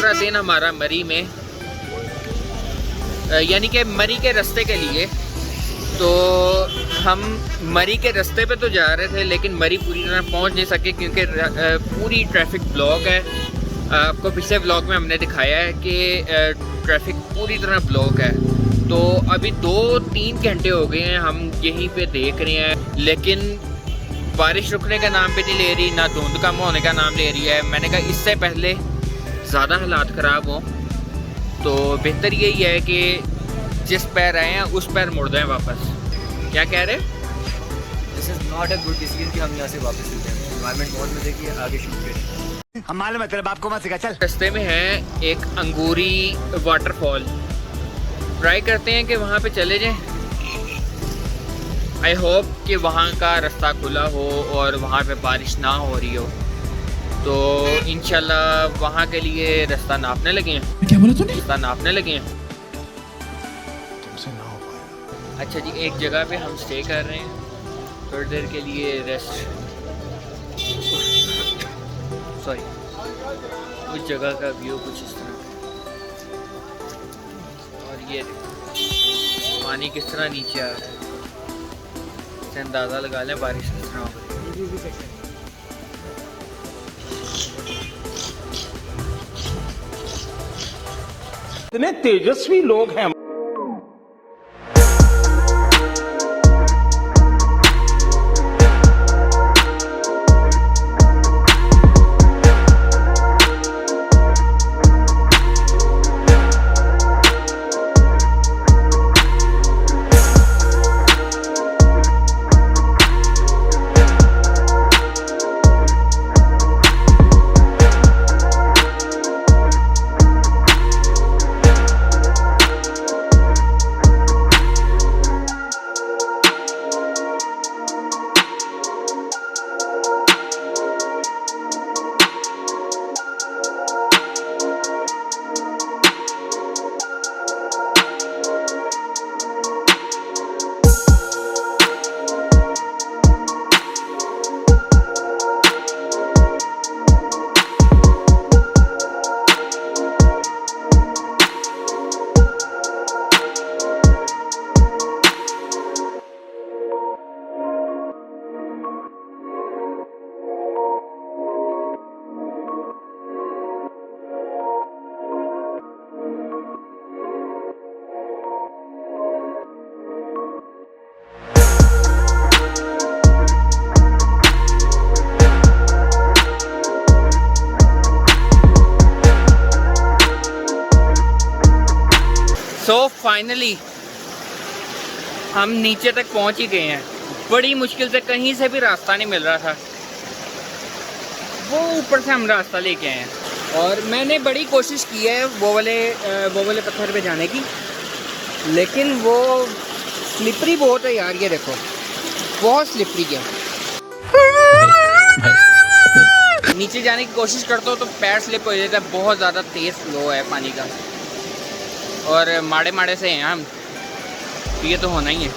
दूसरा दिन हमारा मरी में, यानी कि मरी के रास्ते के लिए। तो हम मरी के रास्ते पे तो जा रहे थे, लेकिन मरी पूरी तरह पहुंच नहीं सके क्योंकि पूरी ट्रैफिक ब्लॉक है। आपको पिछले व्लॉग में हमने दिखाया है कि ट्रैफिक पूरी तरह ब्लॉक है। तो अभी 2-3 घंटे हो गए हैं हम यहीं पे देख रहे हैं, लेकिन बारिश रुकने का नाम भी नहीं ले रही, ना धुंध कम होने का नाम ले रही है। मैंने कहा इससे पहले ज़्यादा हालात ख़राब हों तो बेहतर यही है कि जिस पैर आए हैं उस पैर मुड़ जाएँ वापस। क्या कह रहे? This is not a good decision कि हम यहाँ से वापस चलते हैं। एनवायरनमेंट बहुत मजे की, आगे शूट करें। हम मालूम है तेरे बाप को मत सिखा, चल। रास्ते में है एक अंगूरी वाटरफॉल, ट्राई करते हैं कि वहाँ पे चले जाएं। आई होप कि वहाँ का रास्ता खुला हो और वहाँ पे बारिश ना हो रही हो, तो इंशाल्लाह वहाँ के लिए रास्ता नापने लगे हैं। क्या बोला तूने? रास्ता नापने लगे हैं। तुमसे ना हो पाएगा। अच्छा जी, एक जगह पे हम स्टे कर रहे हैं थोड़ी देर के लिए, रेस्ट। सॉरी, उस जगह का व्यू कुछ इस तरह, और ये देखो पानी किस तरह नीचे आ रहा है, इससे अंदाज़ा लगा लें बारिश किस तरह हो रही है। इतने तेजस्वी लोग हैं। सो फाइनली हम नीचे तक पहुंच ही गए हैं। बड़ी मुश्किल से, कहीं से भी रास्ता नहीं मिल रहा था, वो ऊपर से हम रास्ता लेके आए हैं। और मैंने बड़ी कोशिश की है वो वाले पत्थर पे जाने की, लेकिन वो स्लिपरी बहुत है यार। ये देखो बहुत स्लिपरी है। नीचे जाने की कोशिश करता हूँ तो पैर स्लिप हो जाता है, बहुत ज़्यादा तेज़ फ्लो है पानी का, और माड़े माड़े से हैं हम, ये तो होना ही है।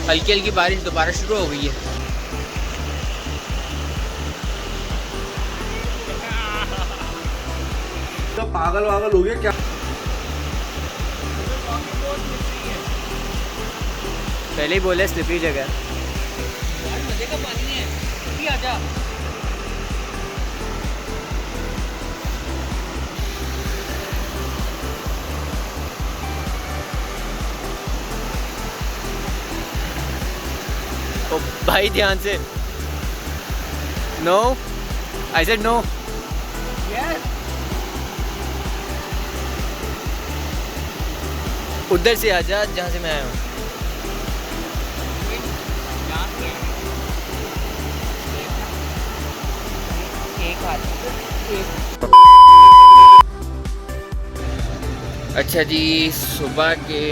हल्की हल्की बारिश दोबारा शुरू हो गई है। तो पागल वागल हो गया क्या? पहले ही बोले स्लिपरी जगह। यार मजे का पानी है, अभी आजा। ओ भाई ध्यान से। No, I said no. उधर से आजा जहाँ से मैं आया हूँ। अच्छा जी, सुबह के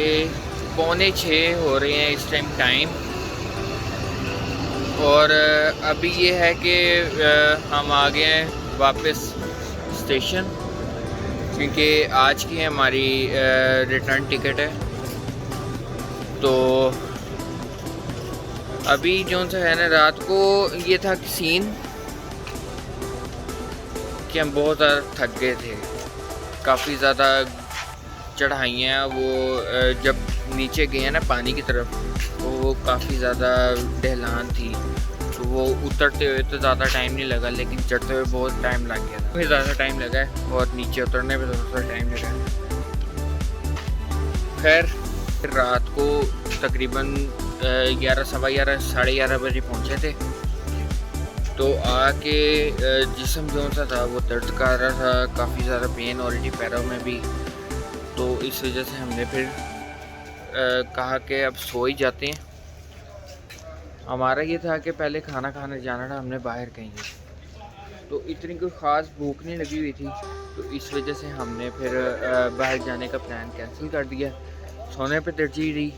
5:45 हो रहे हैं इस टाइम, और अभी ये है कि हम आ गए हैं वापस स्टेशन, क्योंकि आज की हमारी रिटर्न टिकट है। तो अभी जो सा है ना, रात को ये था कि सीन क्योंकि हम बहुत ज़्यादा थक गए थे। काफ़ी ज़्यादा चढ़ाइयाँ वो जब नीचे गए हैं ना पानी की तरफ, तो वो काफ़ी ज़्यादा ढलान थी, तो वो उतरते हुए तो ज़्यादा टाइम नहीं लगा, लेकिन चढ़ते हुए बहुत टाइम लग गया था। फिर ज़्यादा टाइम लगा है और नीचे उतरने में थोड़ा सा टाइम लगा है। खैर रात को तकरीबन 11 सवा 11 साढ़े 11 बजे पहुँचे थे। तो आके जिस्म जो सा था वो दर्द कर रहा था, काफ़ी ज़्यादा पेन ऑलरेडी पैरों में भी। तो इस वजह से हमने फिर कहा कि अब सो ही जाते हैं। हमारा ये था कि पहले खाना खाने जाना था हमने बाहर कहीं, तो इतनी कोई ख़ास भूख नहीं लगी हुई थी, तो इस वजह से हमने फिर बाहर जाने का प्लान कैंसिल कर दिया। सोने पे तरजीह दी,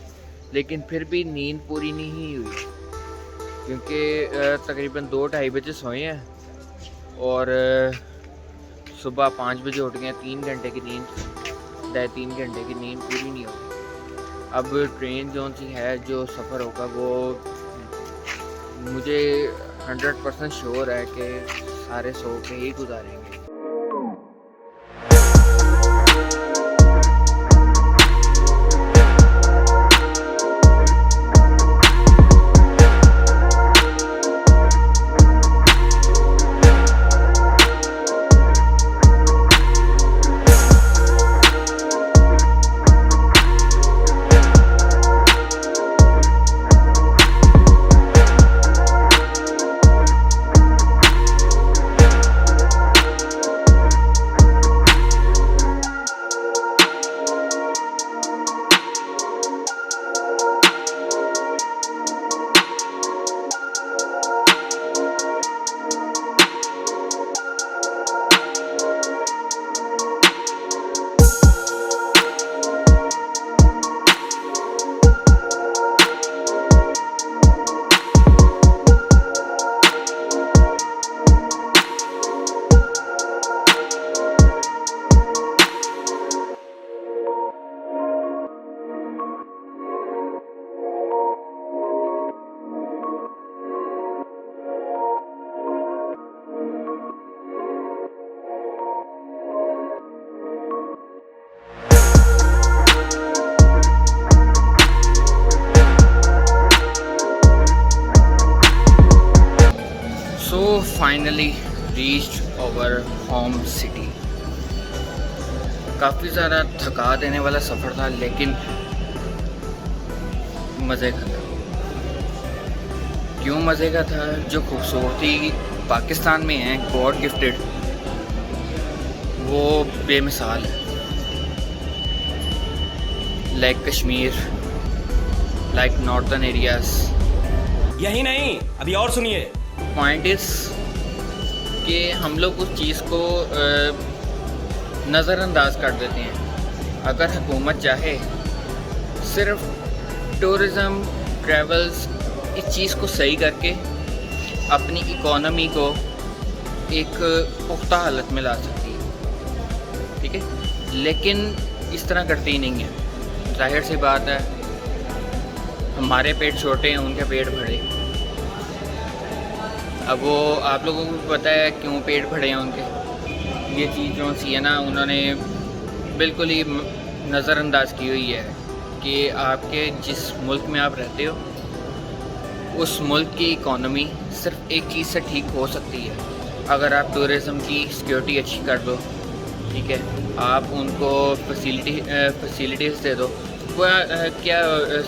लेकिन फिर भी नींद पूरी नहीं हुई, क्योंकि तकरीबन 2-2:30 बजे सोए हैं और सुबह 5 बजे उठ गए। 3 घंटे की नींद, 3 घंटे की नींद पूरी नहीं होगी। अब ट्रेन जो सी है, जो सफ़र होगा, वो मुझे 100% श्योर है कि सारे सो के ही गुजारेंगे। Finally reached our home city. काफ़ी ज़्यादा थका देने वाला सफ़र था, लेकिन मज़े का था। क्यों मज़े का था? जो खूबसूरती पाकिस्तान में है, गॉड गिफ्टेड, वो बेमिसाल है। Like Kashmir, like northern areas. यही नहीं, अभी और सुनिए। पॉइंट इज़ कि हम लोग उस चीज़ को नज़रअंदाज कर देते हैं। अगर हुकूमत चाहे, सिर्फ टूरिज़म, ट्रैवल्स, इस चीज़ को सही करके अपनी इकोनॉमी को एक पुख्ता हालत में ला सकती है, ठीक है। लेकिन इस तरह करती ही नहीं है। जाहिर सी बात है, हमारे पेट छोटे हैं, उनके पेट बड़े। अब वो आप लोगों को पता है क्यों पेट भरे हैं उनके। ये चीज़ जो सी है ना, उन्होंने बिल्कुल ही नज़रअंदाज की हुई है कि आपके जिस मुल्क में आप रहते हो, उस मुल्क की इकोनॉमी सिर्फ एक चीज़ से ठीक हो सकती है, अगर आप टूरिज़म की सिक्योरिटी अच्छी कर दो, ठीक है। आप उनको फैसिलिटीज़ दे दो। वह क्या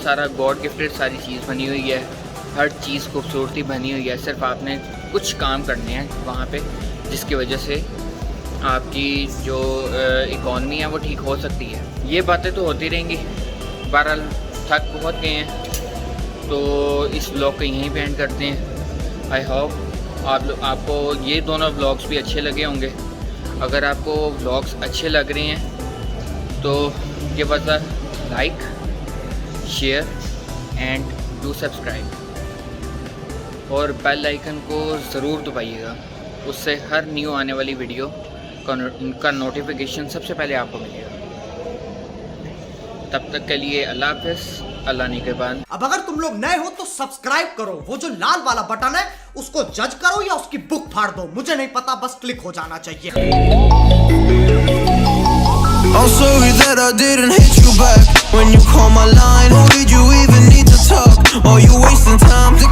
सारा गॉड गिफ्टेड सारी चीज़ बनी हुई है, हर चीज़ खूबसूरती बनी हुई है। सिर्फ आपने कुछ काम करने हैं वहाँ पे, जिसकी वजह से आपकी जो इकॉनमी है वो ठीक हो सकती है। ये बातें तो होती रहेंगी। बहरहाल थक बहुत गए हैं, तो इस व्लॉग को यहीं पे एंड करते हैं। आई होप आपको ये दोनों व्लॉग्स भी अच्छे लगे होंगे। अगर आपको व्लॉग्स अच्छे लग रहे हैं तो give us a like, share and do subscribe, और बेल आइकन को ज़रूर दबाइएगा। उससे हर न्यू आने वाली वीडियो का नोटिफिकेशन सबसे पहले आपको मिलेगा। तब तक के लिए अल्लाह हाफ़िज़। अल्लाह ने के बाद। अब अगर तुम लोग नए हो तो सब्सक्राइब करो, वो जो लाल वाला बटन है उसको जज करो या उसकी बुक फाड़ दो, मुझे नहीं पता, बस क्लिक हो जाना चाहिए। I'm sorry that I didn't hit you back when you call my line. Who did you even need to talk? Or you wasting time to